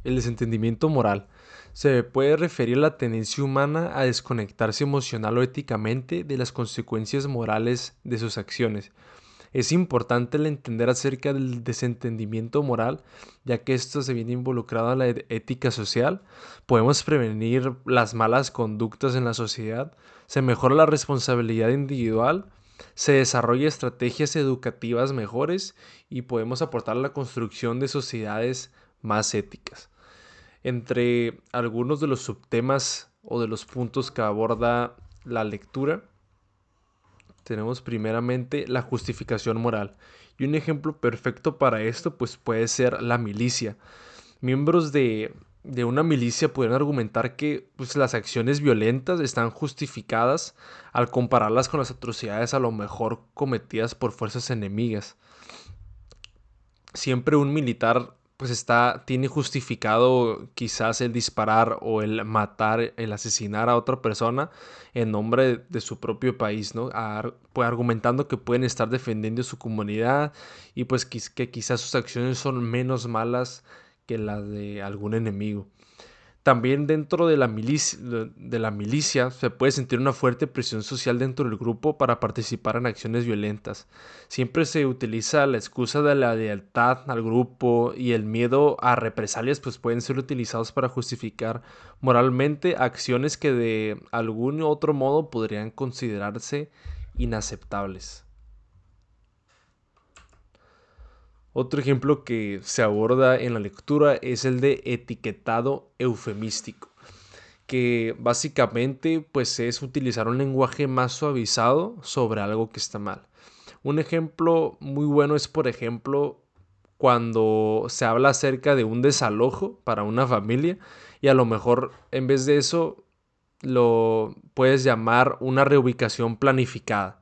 El desentendimiento moral se puede referir a la tendencia humana a desconectarse emocional o éticamente de las consecuencias morales de sus acciones. Es importante el entender acerca del desentendimiento moral, ya que esto se viene involucrado en la ética social. Podemos prevenir las malas conductas en la sociedad, se mejora la responsabilidad individual, se desarrolla estrategias educativas mejores y podemos aportar a la construcción de sociedades más éticas. Entre algunos de los subtemas o de los puntos que aborda la lectura, tenemos primeramente la justificación moral. Y un ejemplo perfecto para esto pues puede ser la milicia. Miembros de una milicia pueden argumentar que pues, las acciones violentas están justificadas al compararlas con las atrocidades a lo mejor cometidas por fuerzas enemigas. Siempre un militar pues tiene justificado quizás el disparar o el matar, el asesinar a otra persona en nombre de su propio país, ¿no? Pues argumentando que pueden estar defendiendo su comunidad y pues que quizás sus acciones son menos malas que las de algún enemigo. También dentro de la milicia se puede sentir una fuerte presión social dentro del grupo para participar en acciones violentas. Siempre se utiliza la excusa de la lealtad al grupo y el miedo a represalias pues pueden ser utilizados para justificar moralmente acciones que de algún otro modo podrían considerarse inaceptables. Otro ejemplo que se aborda en la lectura es el de etiquetado eufemístico, que básicamente pues es utilizar un lenguaje más suavizado sobre algo que está mal. Un ejemplo muy bueno es, por ejemplo, cuando se habla acerca de un desalojo para una familia y a lo mejor en vez de eso lo puedes llamar una reubicación planificada.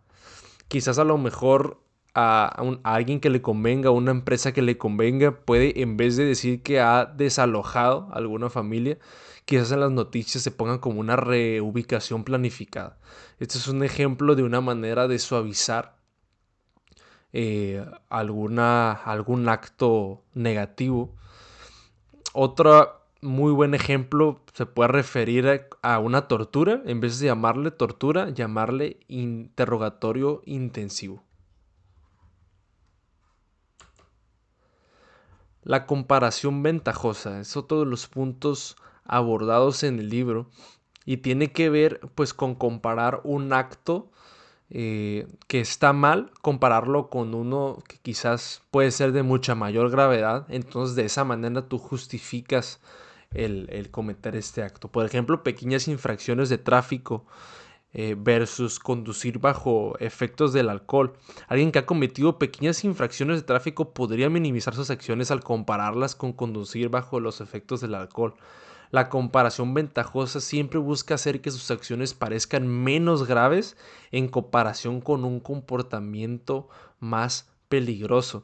Quizás a lo mejor a alguien que le convenga, a una empresa que le convenga, puede en vez de decir que ha desalojado a alguna familia, quizás en las noticias se pongan como una reubicación planificada. Este es un ejemplo de una manera de suavizar algún acto negativo. Otro muy buen ejemplo se puede referir a una tortura, en vez de llamarle tortura, llamarle interrogatorio intensivo. La comparación ventajosa es otro de los puntos abordados en el libro y tiene que ver pues con comparar un acto que está mal, compararlo con uno que quizás puede ser de mucha mayor gravedad. Entonces de esa manera tú justificas el cometer este acto. Por ejemplo, pequeñas infracciones de tráfico versus conducir bajo efectos del alcohol. Alguien que ha cometido pequeñas infracciones de tráfico podría minimizar sus acciones al compararlas con conducir bajo los efectos del alcohol. La comparación ventajosa siempre busca hacer que sus acciones parezcan menos graves en comparación con un comportamiento más peligroso.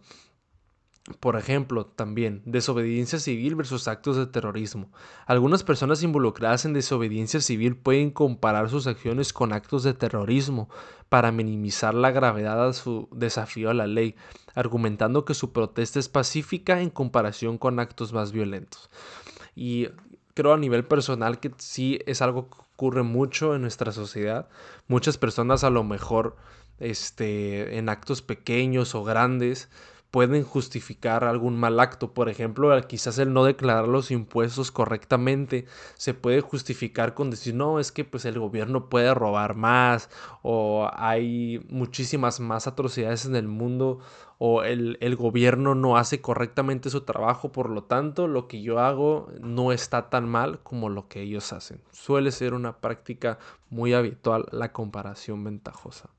Por ejemplo, también, desobediencia civil versus actos de terrorismo. Algunas personas involucradas en desobediencia civil pueden comparar sus acciones con actos de terrorismo para minimizar la gravedad de su desafío a la ley, argumentando que su protesta es pacífica en comparación con actos más violentos. Y creo a nivel personal que sí es algo que ocurre mucho en nuestra sociedad. Muchas personas a lo mejor en actos pequeños o grandes pueden justificar algún mal acto. Por ejemplo, quizás el no declarar los impuestos correctamente se puede justificar con decir, no, es que pues el gobierno puede robar más o hay muchísimas más atrocidades en el mundo o el gobierno no hace correctamente su trabajo, por lo tanto lo que yo hago no está tan mal como lo que ellos hacen. Suele ser una práctica muy habitual la comparación ventajosa.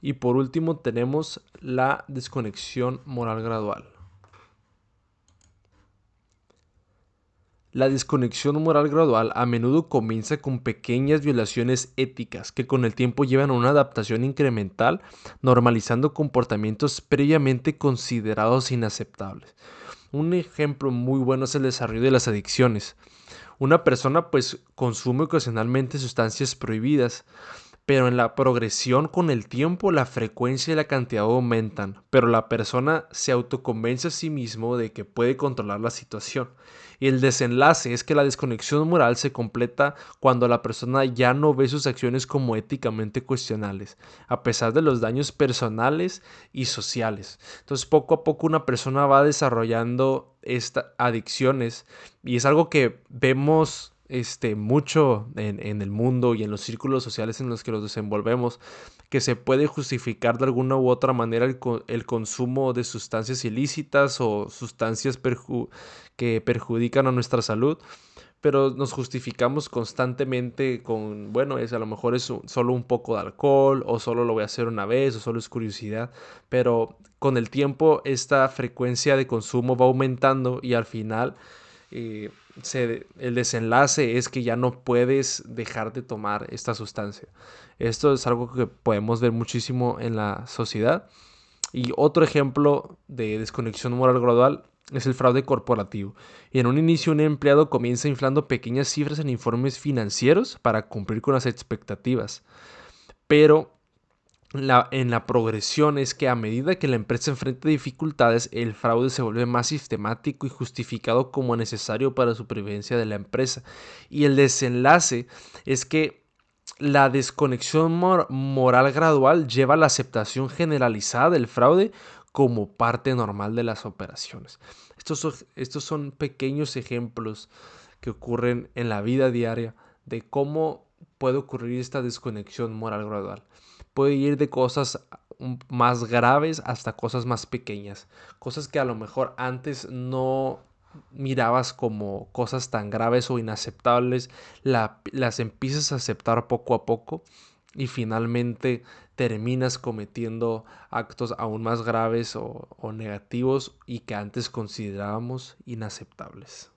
Y por último tenemos la desconexión moral gradual. La desconexión moral gradual a menudo comienza con pequeñas violaciones éticas que con el tiempo llevan a una adaptación incremental, normalizando comportamientos previamente considerados inaceptables. Un ejemplo muy bueno es el desarrollo de las adicciones. Una persona pues consume ocasionalmente sustancias prohibidas, pero en la progresión con el tiempo la frecuencia y la cantidad aumentan, pero la persona se autoconvence a sí mismo de que puede controlar la situación. Y el desenlace es que la desconexión moral se completa cuando la persona ya no ve sus acciones como éticamente cuestionables, a pesar de los daños personales y sociales. Entonces, poco a poco una persona va desarrollando estas adicciones y es algo que vemos mucho en el mundo y en los círculos sociales en los que nos desenvolvemos, que se puede justificar de alguna u otra manera el consumo de sustancias ilícitas o sustancias que perjudican a nuestra salud, pero nos justificamos constantemente con, bueno, a lo mejor es solo un poco de alcohol, o solo lo voy a hacer una vez, o solo es curiosidad, pero con el tiempo esta frecuencia de consumo va aumentando y al final eh, el desenlace es que ya no puedes dejar de tomar esta sustancia. Esto es algo que podemos ver muchísimo en la sociedad. Y otro ejemplo de desconexión moral gradual es el fraude corporativo. Y en un inicio un empleado comienza inflando pequeñas cifras en informes financieros para cumplir con las expectativas. Pero en la progresión es que a medida que la empresa enfrenta dificultades, el fraude se vuelve más sistemático y justificado como necesario para la supervivencia de la empresa. Y el desenlace es que la desconexión moral gradual lleva a la aceptación generalizada del fraude como parte normal de las operaciones. Estos son pequeños ejemplos que ocurren en la vida diaria de cómo puede ocurrir esta desconexión moral gradual. Puede ir de cosas más graves hasta cosas más pequeñas. Cosas que a lo mejor antes no mirabas como cosas tan graves o inaceptables, las empiezas a aceptar poco a poco y finalmente terminas cometiendo actos aún más graves o negativos y que antes considerábamos inaceptables.